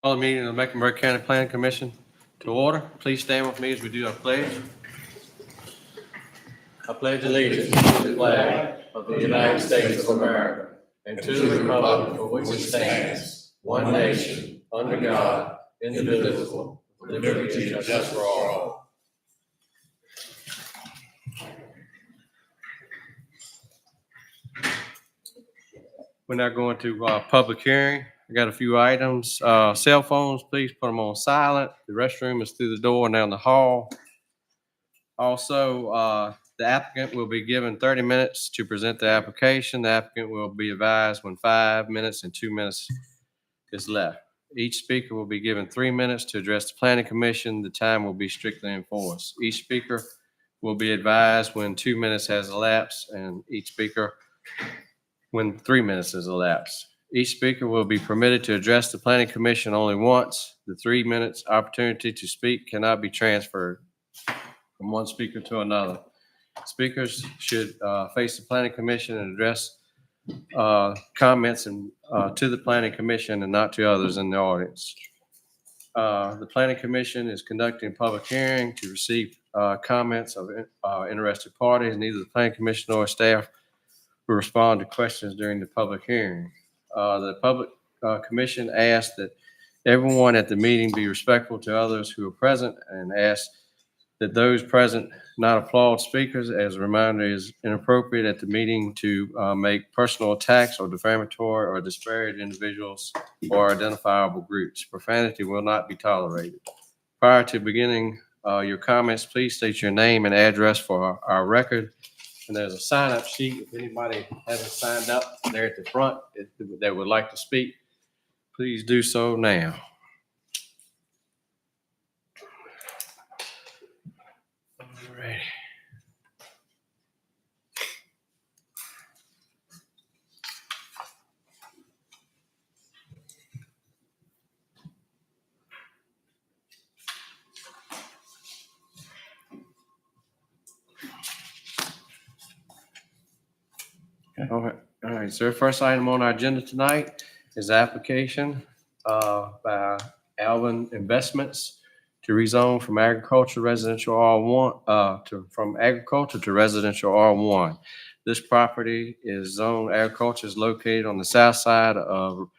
Call the meeting of the Mecklenburg County Planning Commission to order. Please stand with me as we do our pledge. I pledge allegiance to the flag of the United States of America and to the republic for which it stands, one nation, under God, indivisible, with liberty and justice for all. We're now going to public hearing. I got a few items. Cell phones, please put them on silent. The restroom is through the door and down the hall. Also, the applicant will be given 30 minutes to present the application. The applicant will be advised when 5 minutes and 2 minutes is left. Each speaker will be given 3 minutes to address the planning commission. The time will be strictly enforced. Each speaker will be advised when 2 minutes has elapsed, and each speaker when 3 minutes has elapsed. Each speaker will be permitted to address the planning commission only once. The 3 minutes opportunity to speak cannot be transferred from one speaker to another. Speakers should face the planning commission and address comments to the planning commission and not to others in the audience. The planning commission is conducting a public hearing to receive comments of interested parties. Neither the planning commission nor staff will respond to questions during the public hearing. The public commission asks that everyone at the meeting be respectful to others who are present and asks that those present not applaud speakers. As a reminder, it is inappropriate at the meeting to make personal attacks or defamatory or disparage individuals or identifiable groups. Profanity will not be tolerated. Prior to beginning your comments, please state your name and address for our record. And there's a sign-up sheet. If anybody hasn't signed up there at the front that would like to speak, please do so now. All right. All right, sir. First item on our agenda tonight is application by Alvin Investments to rezone from agriculture residential R1 from agriculture to residential R1. This property is zoned agriculture, is located on the south side of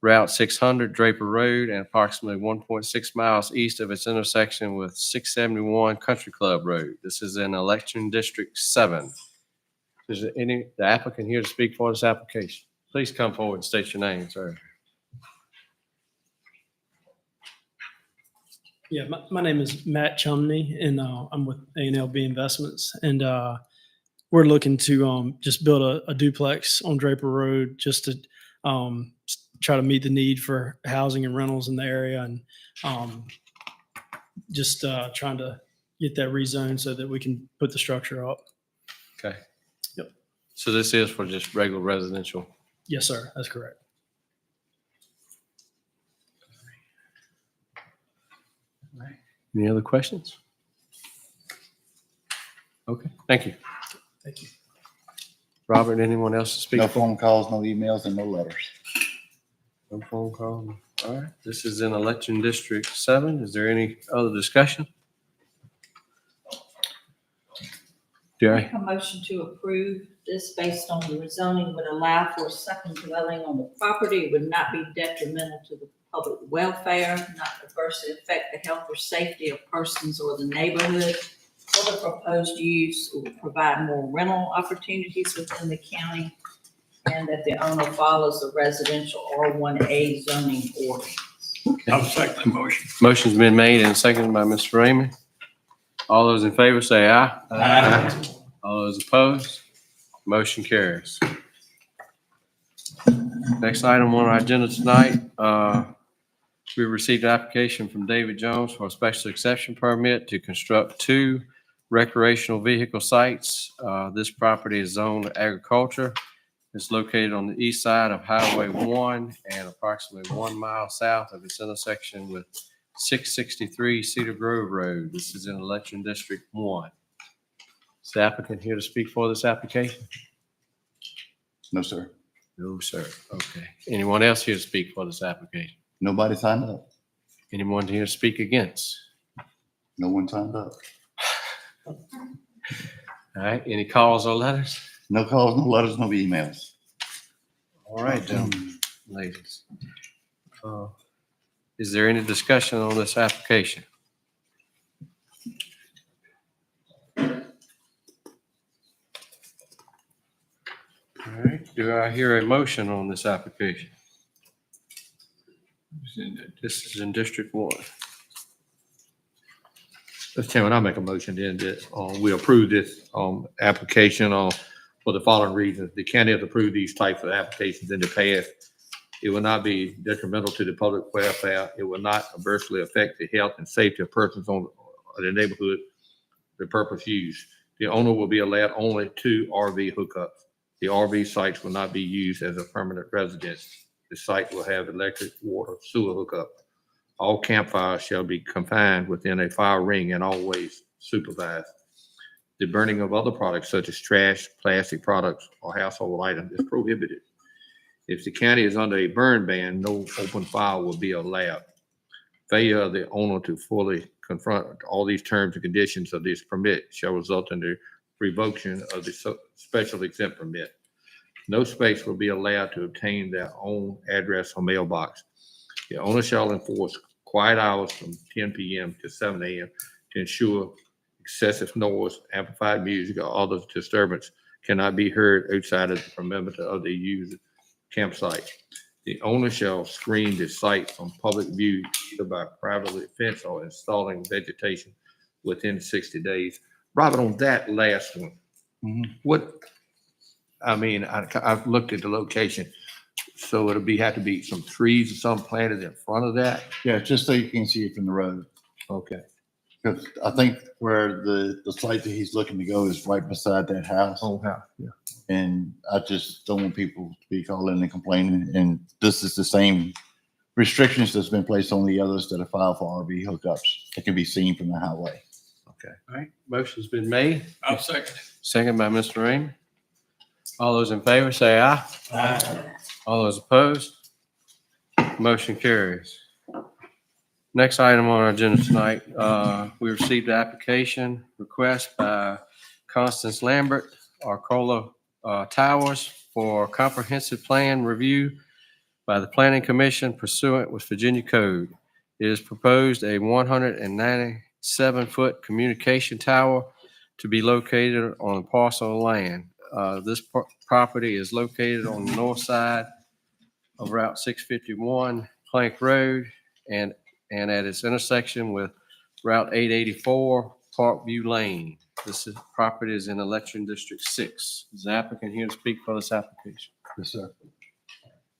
Route 600 Draper Road and approximately 1.6 miles east of its intersection with 671 Country Club Road. This is in Election District 7. Is there the applicant here to speak for this application? Please come forward and state your name, sir. Yeah, my name is Matt Chumney, and I'm with A&LB Investments, and we're looking to just build a duplex on Draper Road just to try to meet the need for housing and rentals in the area, and just trying to get that rezoned so that we can put the structure up. Okay. Yep. So this is for just regular residential? Yes, sir. That's correct. Any other questions? Okay, thank you. Thank you. Robert, anyone else to speak? No phone calls, no emails, and no letters. No phone call. All right, this is in Election District 7. Is there any other discussion? Jerry? Make a motion to approve this based on the rezoning would allow for a second dwelling on the property. It would not be detrimental to the public welfare, not adversely affect the health or safety of persons or the neighborhood. For the proposed use, it will provide more rental opportunities within the county, and that the owner follows the residential R1A zoning ordinance. I'll second the motion. Motion's been made and seconded by Mr. Raymond. All those in favor say aye. Aye. All those opposed? Motion carries. Next item on our agenda tonight, we received an application from David Jones for a special exception permit to construct 2 recreational vehicle sites. This property is zoned agriculture. It's located on the east side of Highway 1 and approximately 1 mile south of its intersection with 663 Cedar Grove Road. This is in Election District 1. Is the applicant here to speak for this application? No, sir. No, sir. Okay. Anyone else here to speak for this application? Nobody signed up. Anyone here to speak against? No one signed up. All right, any calls or letters? No calls, no letters, no emails. All right, gentlemen, ladies. Is there any discussion on this application? All right, do I hear a motion on this application? This is in District 1. Mr. Chairman, I make a motion then that we approve this application for the following reasons. The county has approved these types of applications in the past. It will not be detrimental to the public welfare. It will not adversely affect the health and safety of persons on the neighborhood, the purpose used. The owner will be allowed only 2 RV hookups. The RV sites will not be used as a permanent residence. The site will have electric, water, sewer hookup. All campfires shall be confined within a fire ring and always supervised. The burning of other products such as trash, plastic products, or household items is prohibited. If the county is under a burn ban, no open fire will be allowed. Failure of the owner to fully confront all these terms and conditions of this permit shall result in the revocation of the special exempt permit. No space will be allowed to obtain their own address or mailbox. The owner shall enforce quiet hours from 10 p.m. to 7 a.m. to ensure excessive noise, amplified music, or other disturbance cannot be heard outside of the perimeter of the used campsite. The owner shall screen the site from public view either by privately fenced or installing vegetation within 60 days. Robert, on that last one, I've looked at the location. So have to be some trees or something planted in front of that? Yeah, just so you can see it from the road. Okay. Because I think where the site that he's looking to go is right beside that house. Oh, how? Yeah. And I just don't want people to be calling and complaining. And this is the same restrictions that's been placed on the others that are filed for RV hookups. It can be seen from the highway. Okay. All right, motion's been made. I'll second. Second by Mr. Raymond. All those in favor say aye. All those opposed? Motion carries. Next item on our agenda tonight, we received an application request by Constance Lambert, Arcola Towers, for comprehensive plan review by the Planning Commission pursuant with Virginia Code. It is proposed a 197-foot communication tower to be located on a parcel of land. This property is located on the north side of Route 651 Plank Road and at its intersection with Route 884 Parkview Lane. Property is in Election District 6. Is the applicant here to speak for this application? Yes, sir.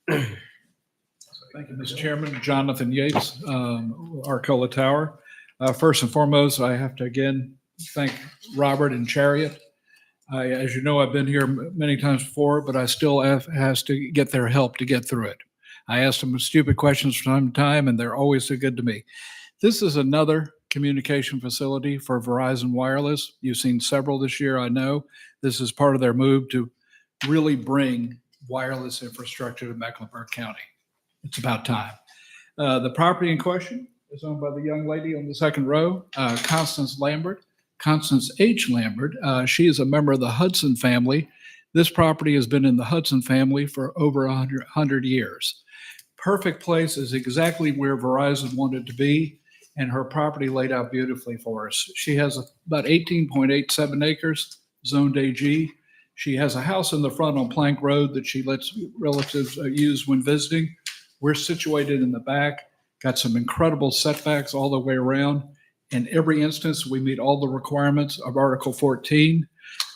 Thank you, Mr. Chairman. Jonathan Yates, Arcola Tower. First and foremost, I have to again thank Robert and Chariot. As you know, I've been here many times before, but I still has to get their help to get through it. I ask them stupid questions from time to time, and they're always so good to me. This is another communication facility for Verizon Wireless. You've seen several this year, I know. This is part of their move to really bring wireless infrastructure to Mecklenburg County. It's about time. The property in question is owned by the young lady on the second row, Constance Lambert. Constance H. Lambert. She is a member of the Hudson family. This property has been in the Hudson family for over 100 years. Perfect place is exactly where Verizon wanted to be, and her property laid out beautifully for us. She has about 18.87 acres, zoned AG. She has a house in the front on Plank Road that she lets relatives use when visiting. We're situated in the back, got some incredible setbacks all the way around. In every instance, we meet all the requirements of Article 14.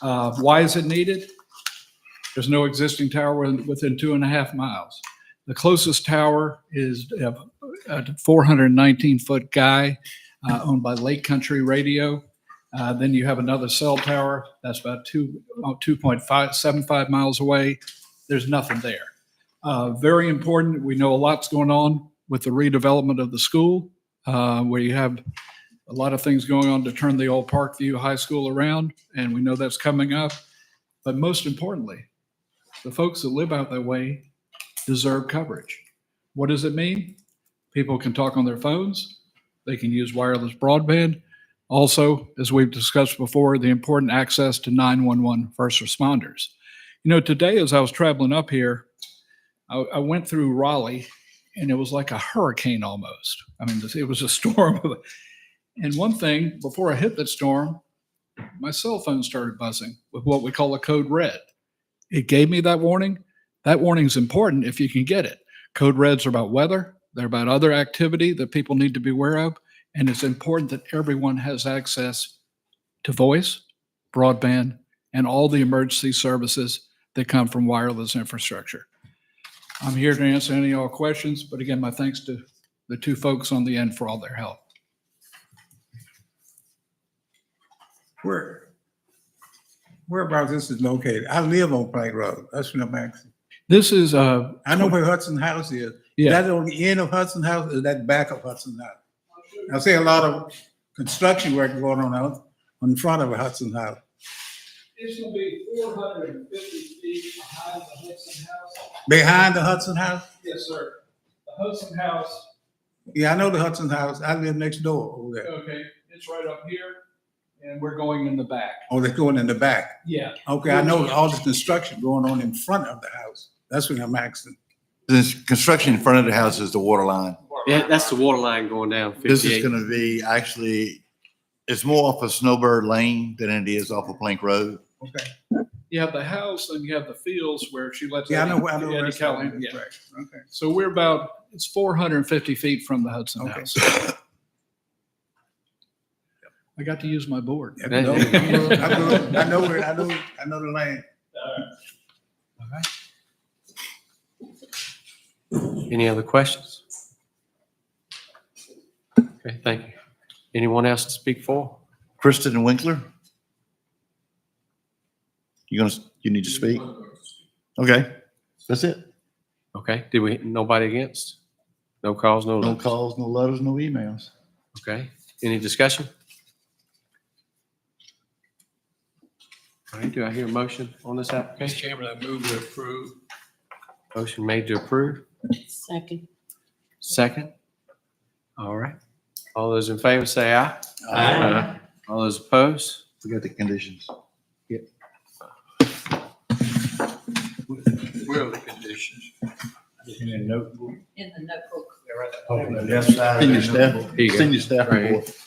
Why is it needed? There's no existing tower within 2.5 miles. The closest tower is a 419-foot guy owned by Lake Country Radio. Then you have another cell tower that's about 2.75 miles away. There's nothing there. Very important. We know a lot's going on with the redevelopment of the school, where you have a lot of things going on to turn the old Parkview High School around, and we know that's coming up. But most importantly, the folks that live out that way deserve coverage. What does it mean? People can talk on their phones. They can use wireless broadband. Also, as we've discussed before, the important access to 911 first responders. You know, today as I was traveling up here, I went through Raleigh and it was like a hurricane almost. I mean, it was a storm. And one thing, before I hit that storm, my cell phone started buzzing with what we call a code red. It gave me that warning. That warning is important if you can get it. Code reds are about weather. They're about other activity that people need to be aware of. And it's important that everyone has access to voice, broadband, and all the emergency services that come from wireless infrastructure. I'm here to answer any of your questions, but again, my thanks to the two folks on the end for all their help. Whereabouts this is located? I live on Plank Road. That's what I'm asking. This is, I know where Hudson House is. yeah, That on the end of Hudson House, or is that back of Hudson House? I see a lot of construction work going on in front of Hudson House. it's going to be 450 feet behind the Hudson House. Behind the Hudson House? Yes, sir. The Hudson House, Yeah, I know the Hudson House. I live next door over there. okay, it's right up here, and we're going in the back. Oh, they're going in the back. Yeah. Okay, I know all the construction going on in front of the house. That's what I'm asking. This construction in front of the house is the water line. Yeah, that's the water line going down This is 58. gonna be actually, it's more off of Snowbird Lane than it is off of Plank Road. Okay. You have the house, and you have the fields where she lets. Yeah, I know Eddie where it's Callahan, going. yeah. Right. Okay. So we're about, it's 450 feet from the Hudson Okay. House. I got to use my board. I know the lane. Any other questions? Okay, thank you. Anyone else to speak for? Kristen Winkler? You need to speak? Okay, that's it. Okay, nobody against? No calls, no No letters? calls, no letters, no emails. Okay, any discussion? All right, do I hear a motion on this application? Chairman, I move to approve. Motion made to approve, Second. second. All right. All those in favor say aye. Aye. All those opposed? We got the conditions. Where are the conditions? In the notebook. Send your staff, Here you go. send your staff Right here. report.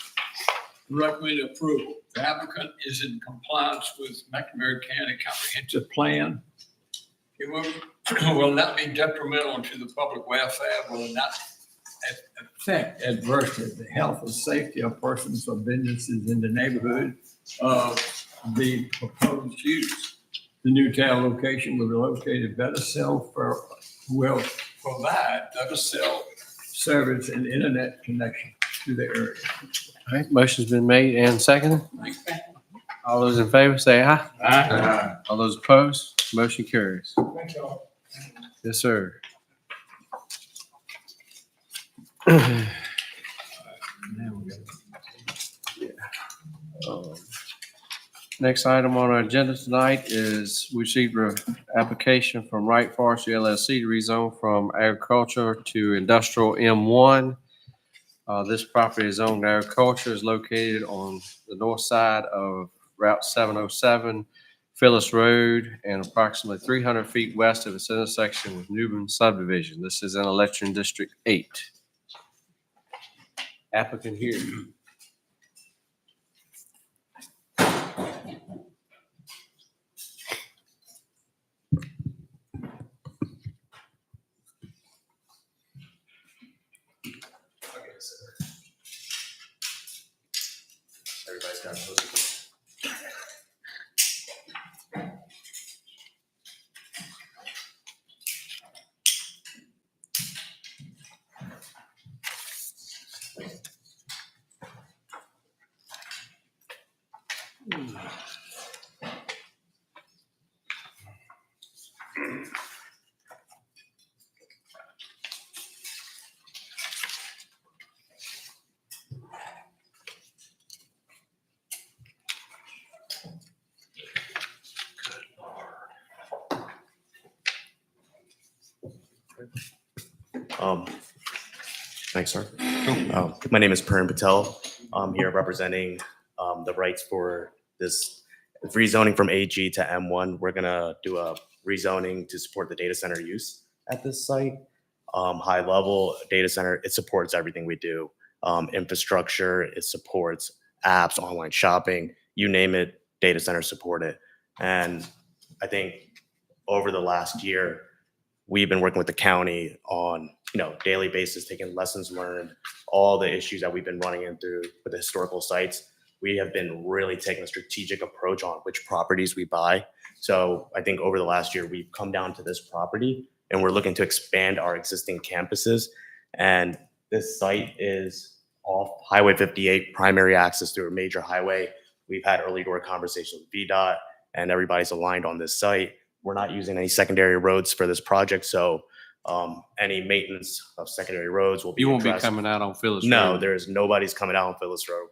Recommend approval. The applicant is in compliance with McNamara County Comprehensive Plan. It will not be detrimental to the public welfare, will not affect adversely the health or safety of persons or businesses in the neighborhood of the proposed use. The new town location will be located will provide better cell service and internet connection to the area. All right, motion's been made and seconded. All those in favor say aye. Aye. All those opposed? Motion carries. Thank you all. Yes, sir. Next item on our agenda tonight is we received an application from Wright Forestry LLC to rezone from agriculture to industrial M1. This property is owned agriculture, is located on the north side of Route 707, Phyllis Road, and approximately 300 feet west of its intersection with Newman subdivision. This is in election District 8. Applicant here. Everybody's got those. Thanks, sir. My name is Param Patel. I'm here representing the rights for this rezoning from AG to M1. We're gonna do a rezoning to support the data center use at this site. High level data center, it supports everything we do. Infrastructure, it supports apps, online shopping, you name it, data centers support it. And I think over the last year, we've been working with the county on, daily basis, taking lessons learned, all the issues that we've been running into with the historical sites. We have been really taking a strategic approach on which properties we buy. So I think over the last year, we've come down to this property and we're looking to expand our existing campuses. And this site is off Highway 58, primary access through a major highway. We've had early door conversations with VDOT and everybody's aligned on this site. We're not using any secondary roads for this project, so any maintenance of secondary roads will be You won't be addressed. coming out on Phyllis Road? No, there's nobody's coming out on Phyllis Road.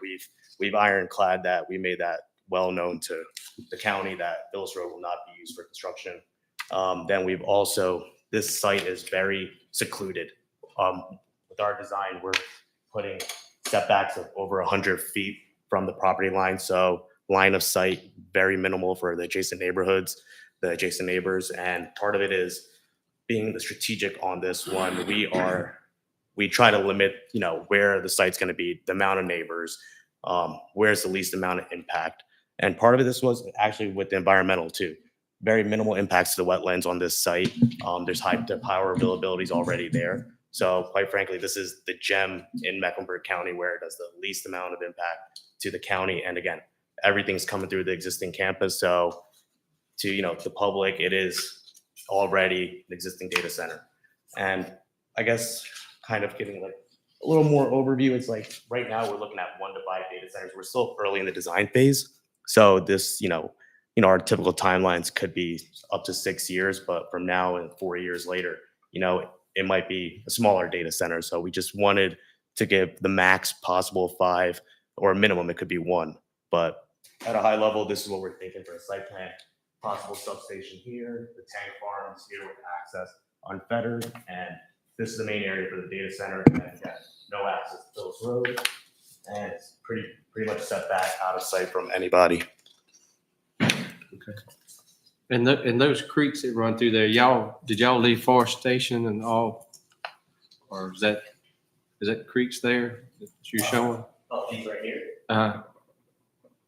We've ironclad that. We made that well known to the county that Phyllis Road will not be used for construction. Then we've also, this site is very secluded. With our design, we're putting setbacks of over 100 feet from the property line, so line of sight very minimal for the adjacent neighborhoods, the adjacent neighbors, and part of it is being the strategic on this one. We try to limit, where the site's going to be, the amount of neighbors, where's the least amount of impact. And part of this was actually with the environmental too. Very minimal impacts to the wetlands on this site. There's the power availability is already there. So quite frankly, this is the gem in Mecklenburg County where it does the least amount of impact to the county. And again, everything's coming through the existing campus. So to, the public, it is already an existing data center. And I guess kind of giving like a little more overview, it's like right now we're looking at 1 to 5 data centers. We're still early in the design phase. So this, our typical timelines could be up to 6 years, but from now and 4 years later, it might be a smaller data center. So we just wanted to give the max possible 5 or minimum, it could be 1. But at a high level, this is what we're thinking for a site plan. Possible substation here, the tank farms here with access unfettered, and this is the main area for the data center. And again, no access to Phyllis Road, and it's pretty much set back out of sight from anybody. And those creeks that run through there, did y'all leave forestation and all? Or is that creeks there that you're showing? Oh, these right here?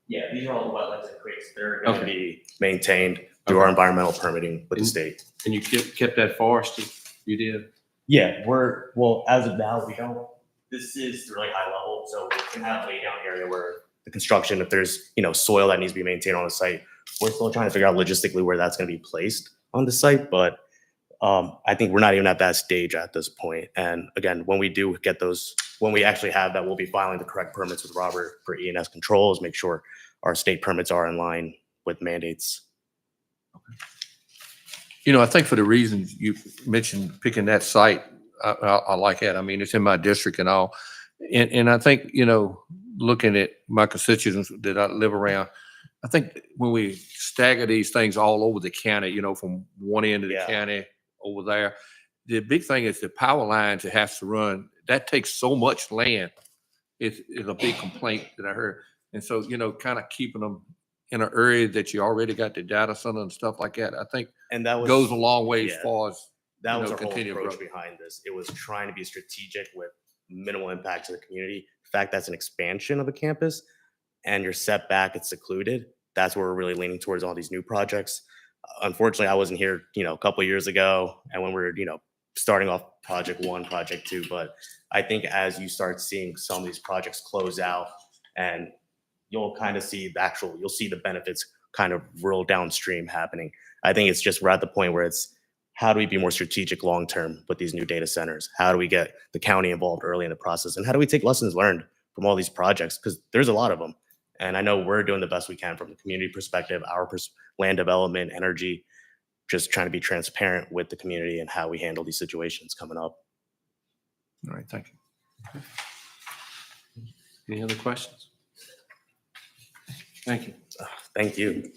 Yeah, these are all the wetlands and creeks. They're going to be maintained through our environmental permitting with the state. And you kept that forested? You did? Yeah, as of now, we don't. This is really high level, so we can have a lay down area where the construction, if there's, soil that needs to be maintained on the site, we're still trying to figure out logistically where that's going to be placed on the site. But I think we're not even at that stage at this point. And again, when we do get those, when we actually have that, we'll be filing the correct permits with Robert for E&S controls, make sure our state permits are in line with mandates. I think for the reasons you mentioned, picking that site, I like that. I mean, it's in my district and all. And I think, looking at my constituents that I live around, I think when we stagger these things all over the county, from one end of the county over there, the big thing is the power lines it has to run. That takes so much land. It's a big complaint that I heard. And so, kind of keeping them in an area that you already got the data center and stuff like that, I think And that goes a long way as yeah. far as That was our whole continue approach growth. behind this. It was trying to be strategic with minimal impact to the community. The fact that's an expansion of a campus and you're set back, it's secluded. That's where we're really leaning towards all these new projects. Unfortunately, I wasn't here, a couple of years ago, and when we were, starting off project 1, project 2. But I think as you start seeing some of these projects close out, and you'll kind of see you'll see the benefits kind of roll downstream happening. I think it's just we're at the point where it's how do we be more strategic long term with these new data centers? How do we get the county involved early in the process? And how do we take lessons learned from all these projects? Because there's a lot of them. And I know we're doing the best we can from the community perspective, our land development, energy, just trying to be transparent with the community and how we handle these situations coming up. All right, thank you. Any other questions? Thank you. Thank you.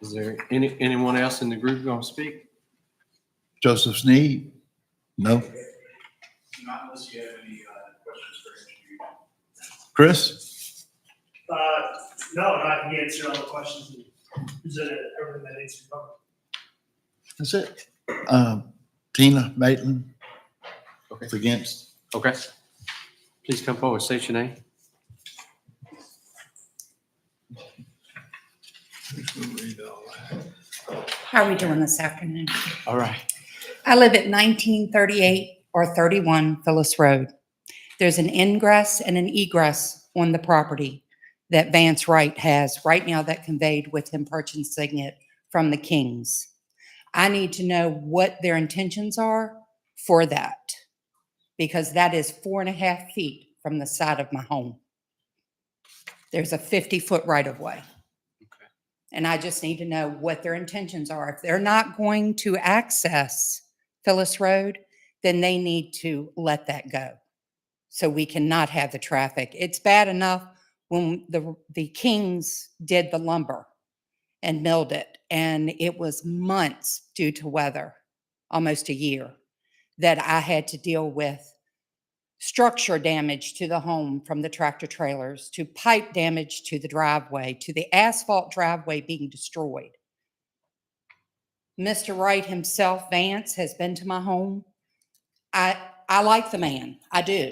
Is there anyone else in the group going to speak? Joseph Sneed? No? Not unless you have any questions for engineering. Chris? No, I can answer all the questions and present everything that needs to be covered. That's it. Tina Maitland? Okay. Against? Okay. Please come forward, state your name. How are we doing this afternoon? All right. I live at 1938 or 31 Phyllis Road. There's an ingress and an egress on the property that Vance Wright has right now that conveyed with him purchasing it from the Kings. I need to know what their intentions are for that, because that is 4.5 feet from the side of my home. There's a 50-foot right-of-way. And I just need to know what their intentions are. If they're not going to access Phyllis Road, then they need to let that go so we cannot have the traffic. It's bad enough when the Kings did the lumber and milled it, and it was months due to weather, almost a year, that I had to deal with structure damage to the home from the tractor trailers, to pipe damage to the driveway, to the asphalt driveway being destroyed. Mr. Wright himself, Vance, has been to my home. I like the man, I do.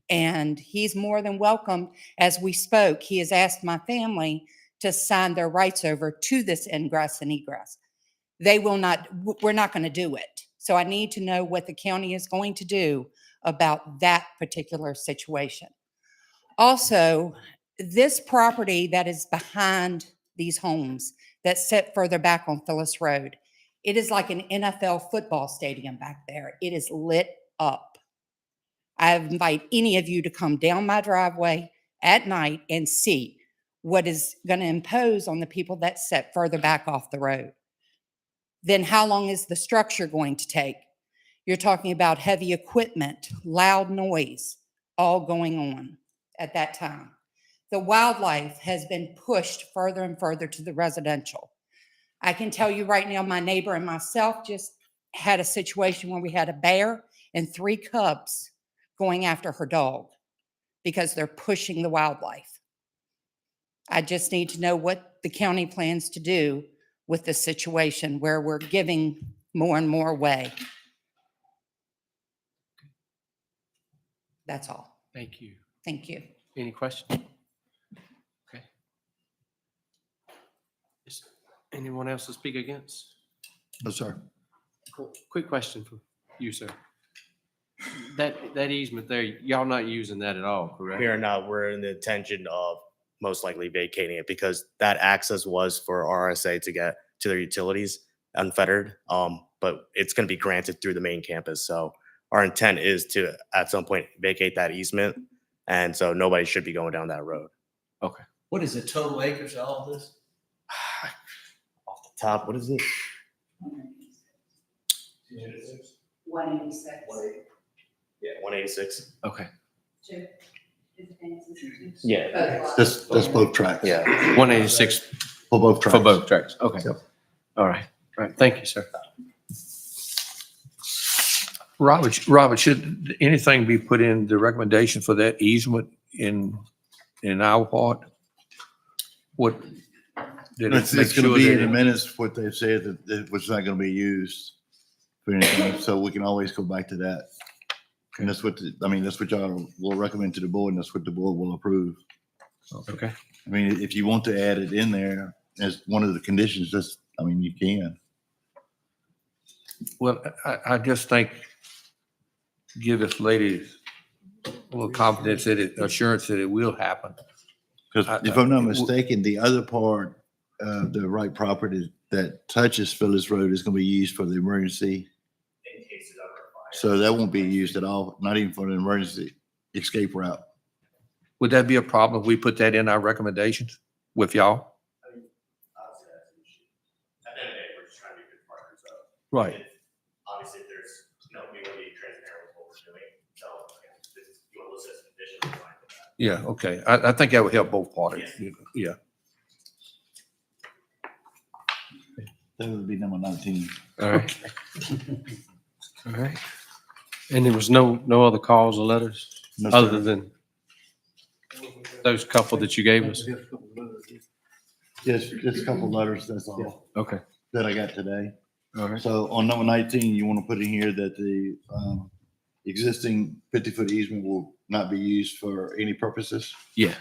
And he's more than welcome. As we spoke, he has asked my family to sign their rights over to this ingress and egress. We're not going to do it. So I need to know what the county is going to do about that particular situation. Also, this property that is behind these homes that sit further back on Phyllis Road, it is like an NFL football stadium back there. It is lit up. I invite any of you to come down my driveway at night and see what is going to impose on the people that sit further back off the road. Then how long is the structure going to take? You're talking about heavy equipment, loud noise, all going on at that time. The wildlife has been pushed further and further to the residential. I can tell you right now, my neighbor and myself just had a situation where we had a bear and 3 cubs going after her dog because they're pushing the wildlife. I just need to know what the county plans to do with this situation where we're giving more and more away. That's all. Thank you. Thank you. Any questions? Okay. Is anyone else to speak against? No, sir. Quick question for you, sir. That easement there, y'all not using that at all, correct? We are not, we're in the intention of most likely vacating it because that access was for RSA to get to their utilities unfettered. But it's going to be granted through the main campus. So our intent is to, at some point, vacate that easement. And so nobody should be going down that road. Okay. What is the total acres of all this? Off the top, what is it? 186. Yeah, 186. Okay. Yeah. That's both tracks. Yeah. 186 For both tracks. for both tracks. Okay. Yep. All right. All right. Thank you, sir. Robert, should anything be put in the recommendation for that easement in our part? What? did it It's make going to sure be that in the it- minutes what they've said that it was not going to be used for anything. So we can always go back to that. And that's what, that's what y'all will recommend to the board, and that's what the board will approve. Okay. I mean, if you want to add it in there as one of the conditions, you can. Well, I just think give this lady a little confidence assurance that it will happen. Because if I'm not mistaken, the other part of the right property that touches Phyllis Road is going to be used for the emergency. In case it's ever a fire. So that won't be used at all, not even for an emergency escape route. Would that be a problem if we put that in our recommendations with y'all? Obviously, that's an issue. At the end of the day, we're just trying to be good partners. So Right. obviously, if there's, we want to be transparent with what we're doing. So if you want to list as a condition, we're fine with that. Yeah, okay. I think that would help both parties. Yeah. That would be number 19. All right. All right. And there was no other calls or letters No, other sir. than those couple that you gave us? Just a couple letters, that's all, Okay. that I got today. All right. So on number 19, you want to put in here that the existing 50-foot easement will not be used for any purposes? Yeah.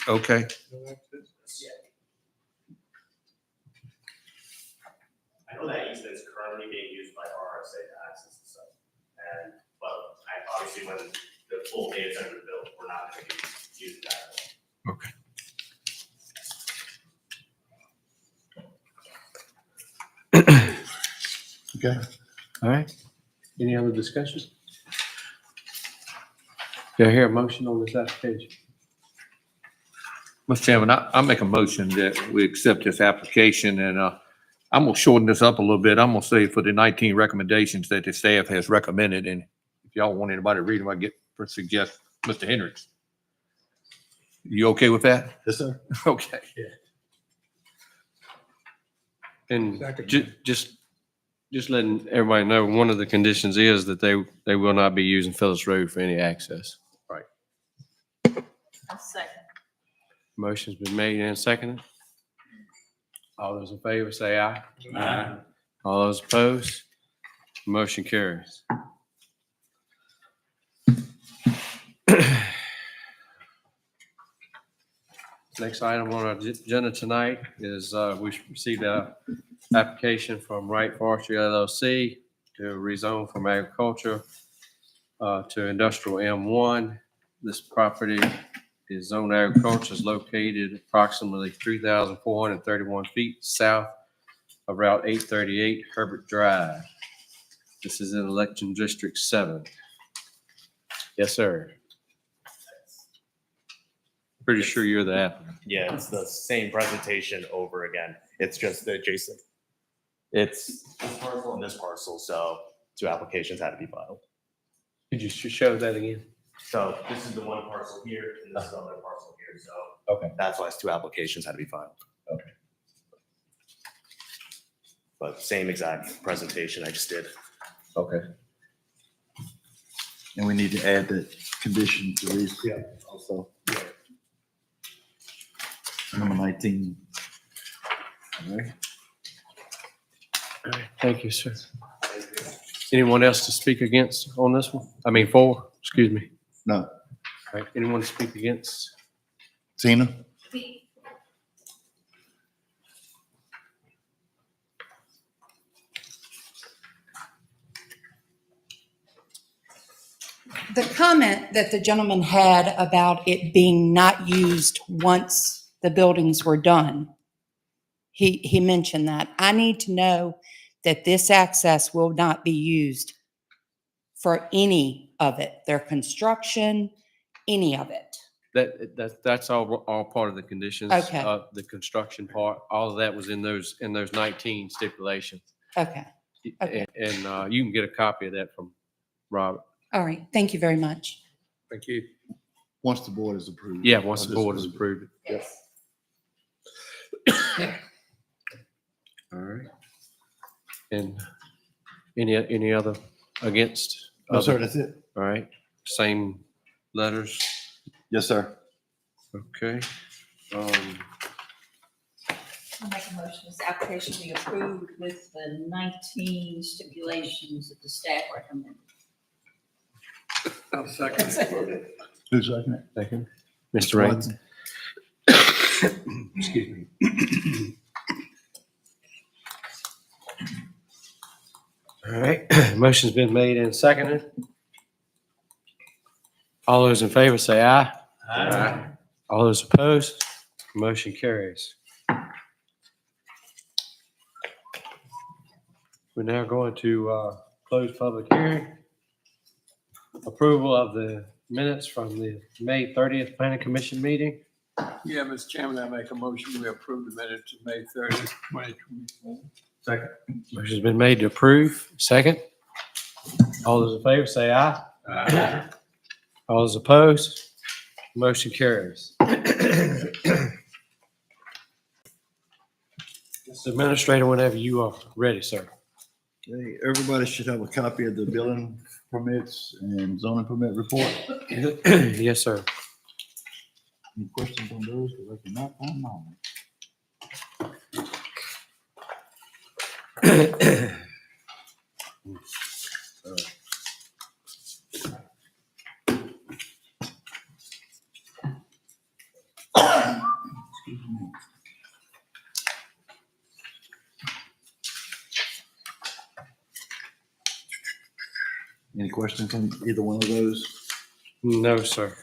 Okay. I know that easement is currently being used by RSA to access the site. And, but obviously when the full data center is built, we're not going to be using that. Okay. Okay. All right. Any other discussion? Do I hear a motion on this application? Mr. Chairman, I make a motion that we accept this application and, I'm gonna shorten this up a little bit. I'm gonna say for the 19 recommendations that the staff has recommended, and if y'all want anybody to read them, I get, suggest Mr. Hendricks. You okay with that? Yes, sir. Okay. And just letting everybody know, one of the conditions is that they will not be using Phillips Road for any access. I'll second. Motion's been made and seconded. All those in favor say aye. Aye. All those opposed, motion carries. Next item on our agenda tonight is, we received a application from Wright Forestry LLC to rezone from agriculture to industrial M1. This property is zoned agriculture, is located approximately 3,431 feet south of Route 838 Herbert Drive. This is in election District 7. Yes, sir. Pretty sure you're the applicant. Yeah, it's the same presentation over again. It's just the adjacent. It's this parcel and this parcel, so two applications had to be filed. Could you show that again? So this is the one parcel here and this is the other parcel here, so. Okay. That's why two applications had to be filed. Okay. But same exact presentation I just did. Okay. And we need to add that condition to these. Yeah. Also. Number 19. All right. All right, thank you, sir. Anyone else to speak against on this one? I mean, for, excuse me. No. All right, anyone to speak against? Tina? The comment that the gentleman had about it being not used once the buildings were done, he mentioned that. I need to know that this access will not be used for any of it, their construction, any of it. That's all part of the conditions. Okay. The construction part, all of that was in those 19 stipulations. Okay, Okay. And you can get a copy of that from Robert. all right. Thank you very much. Thank you. Once the board is approved. Yeah, once the board has approved it. All right. And any other against? No, sir, that's it. All right, same letters, Yes, sir. okay. I'll make a motion, this application be approved with the 19 stipulations that the staff recommended. I'll second it. Who's second it? Second. Mr. Raines. Watson. Excuse me. All right, motion's been made and seconded. All those in favor say aye. Aye. All those opposed, motion carries. We're now going to close public hearing. Approval of the minutes from the May 30th Planning Commission meeting. Yeah, Mr. Chairman, I make a motion, we approve the minutes of May 30th, 2024. Second. Motion's been made to approve. Second. All those in favor say aye. Aye. All those opposed, motion carries. Mr. Administrator, whenever you are ready, sir. Okay, everybody should have a copy of the building permits and zoning permit report. Yes, sir. Any questions on those? Because I cannot find mine. Excuse me. Any questions on either one of those? No, sir.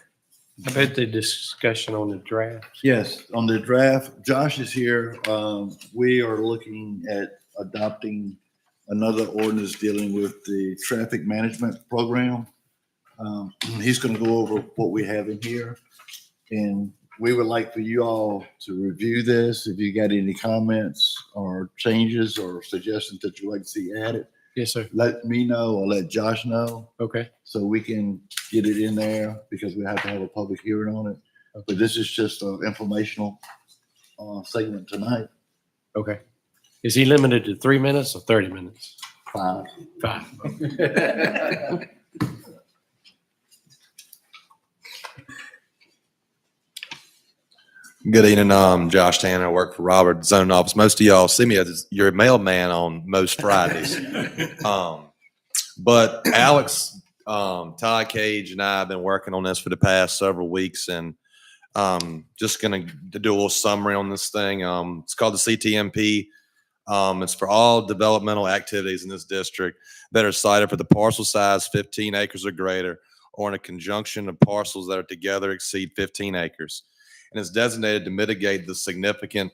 I bet the discussion on the draft. Yes, on the draft, Josh is here. We are looking at adopting another ordinance dealing with the traffic management program. He's gonna go over what we have in here. And we would like for you all to review this. If you got any comments or changes or suggestions that you'd like to see added, Yes, sir. let me know or let Josh know Okay. so we can get it in there because we have to have a public hearing on it. But this is just an informational segment tonight. Okay. Is he limited to 3 minutes or 30 minutes? 5. 5. Good evening, Josh Tanner. I work for Robert Zoning Office. Most of y'all see me as your mailman on most Fridays. But Alex, Todd Cage, and I have been working on this for the past several weeks, and just going to do a little summary on this thing. It's called the CTMP. It's for all developmental activities in this district that are cited for the parcel size 15 acres or greater, or in a conjunction of parcels that are together exceed 15 acres. And is designated to mitigate the significant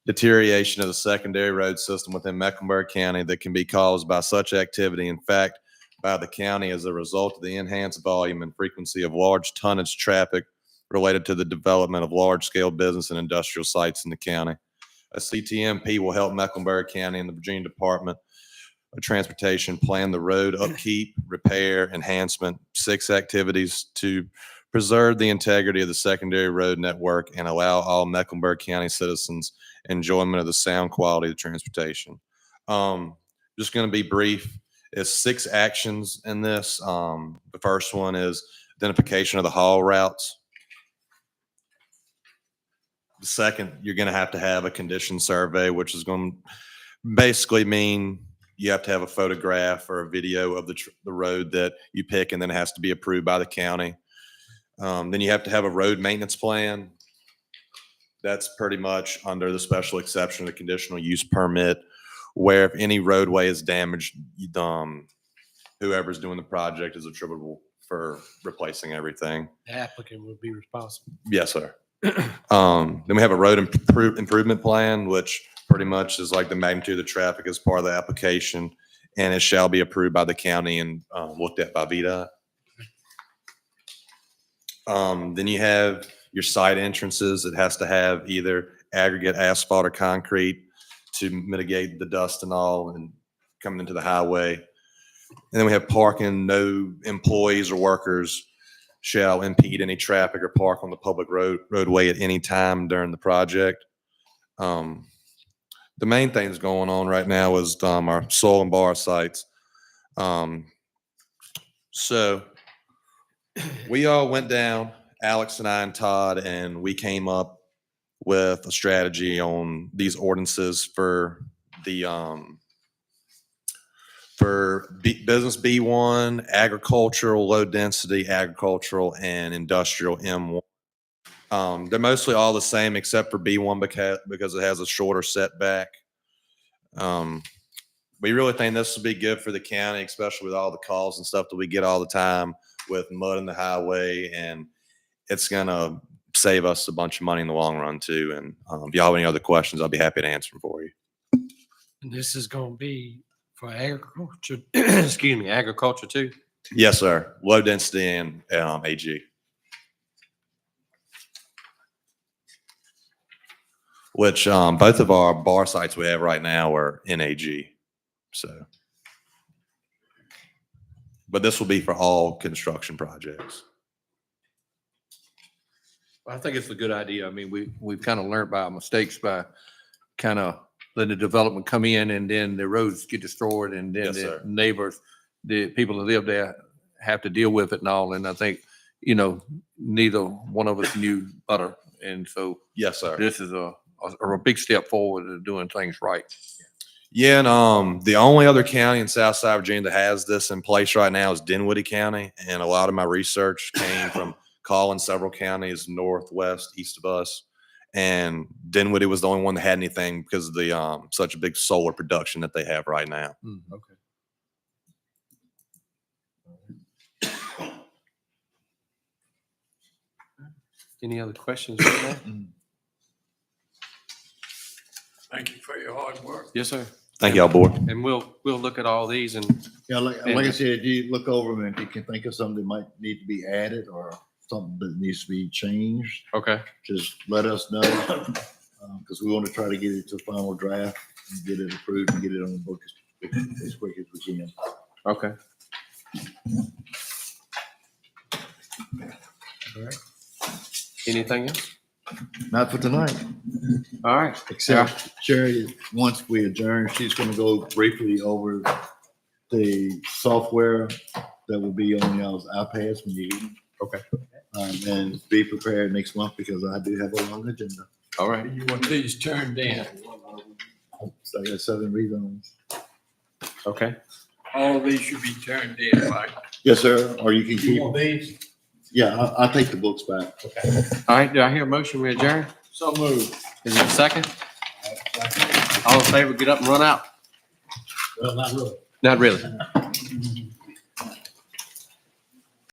deterioration of the secondary road system within Mecklenburg County that can be caused by such activity. In fact, by the county as a result of the enhanced volume and frequency of large tonnage traffic related to the development of large-scale business and industrial sites in the county. A CTMP will help Mecklenburg County and the Virginia Department of Transportation plan the road upkeep, repair, enhancement, 6 activities to preserve the integrity of the secondary road network and allow all Mecklenburg County citizens enjoyment of the sound quality of transportation. Just going to be brief. It's 6 actions in this. The first one is identification of the haul routes. The second, you're going to have a condition survey, which is going to basically mean you have to have a photograph or a video of the road that you pick, and then it has to be approved by the county. Then you have to have a road maintenance plan. That's pretty much under the special exception of the conditional use permit, where if any roadway is damaged, whoever's doing the project is attributable for replacing everything. The applicant would be responsible. Yes, sir. Then we have a road improvement plan, which pretty much is like the magnitude of the traffic as part of the application, and it shall be approved by the county and looked at by VDOT. Then you have your site entrances. It has to have either aggregate asphalt or concrete to mitigate the dust and all and coming into the highway. And then we have parking. No employees or workers shall impede any traffic or park on the public roadway at any time during the project. The main thing that's going on right now is our soil and bar sites. So we all went down, Alex and I and Todd, and we came up with a strategy on these ordinances for the business B1, agricultural, low density, agricultural, and industrial M1. They're mostly all the same except for B1 because it has a shorter setback. We really think this will be good for the county, especially with all the calls and stuff that we get all the time with mud in the highway, and it's gonna save us a bunch of money in the long run too. And if y'all have any other questions, I'll be happy to answer them for you. And this is going to be for agriculture, excuse me, agriculture too? Yes, sir. Low density and AG. Which both of our bar sites we have right now are in AG. So, but this will be for all construction projects. I think it's a good idea. I mean, we've kind of learned by our mistakes by kind of letting the development come in and then the roads get destroyed and then Yes, the sir. neighbors, the people that live there have to deal with it and all. And I think, neither one of us knew better. And so Yes, sir. this is a big step forward to doing things right. Yeah, and the only other county in Southside Virginia that has this in place right now is Dinwiddie County. And a lot of my research came from calling several counties northwest, east of us. And Dinwiddie was the only one that had anything because of the such a big solar production that they have right now. Okay. Any other questions right now? Thank you for your hard work. Yes, sir. Thank y'all, board. And we'll look at all these and Yeah, like I said, you look over them and if you can think of something that might need to be added or something that needs to be changed, okay. just let us know. Because we want to try to get it to final draft and get it approved and get it on the book as quick as we can. Okay. Anything else? Not for tonight, All right. except Sherry, once we adjourn, she's gonna go briefly over the software that will be on y'all's iPads when you get them. Okay. And be prepared next month because I do have a long agenda. All right. You want these turned in? So I got 7 rezones. Okay. All of these should be turned in, right? Yes, sir, or you can You keep, want these? yeah, I'll take the books back. All right. Do I hear a motion? We adjourn? So moved. Is it a second? All in favor, get up and run out. Well, not really. Not really.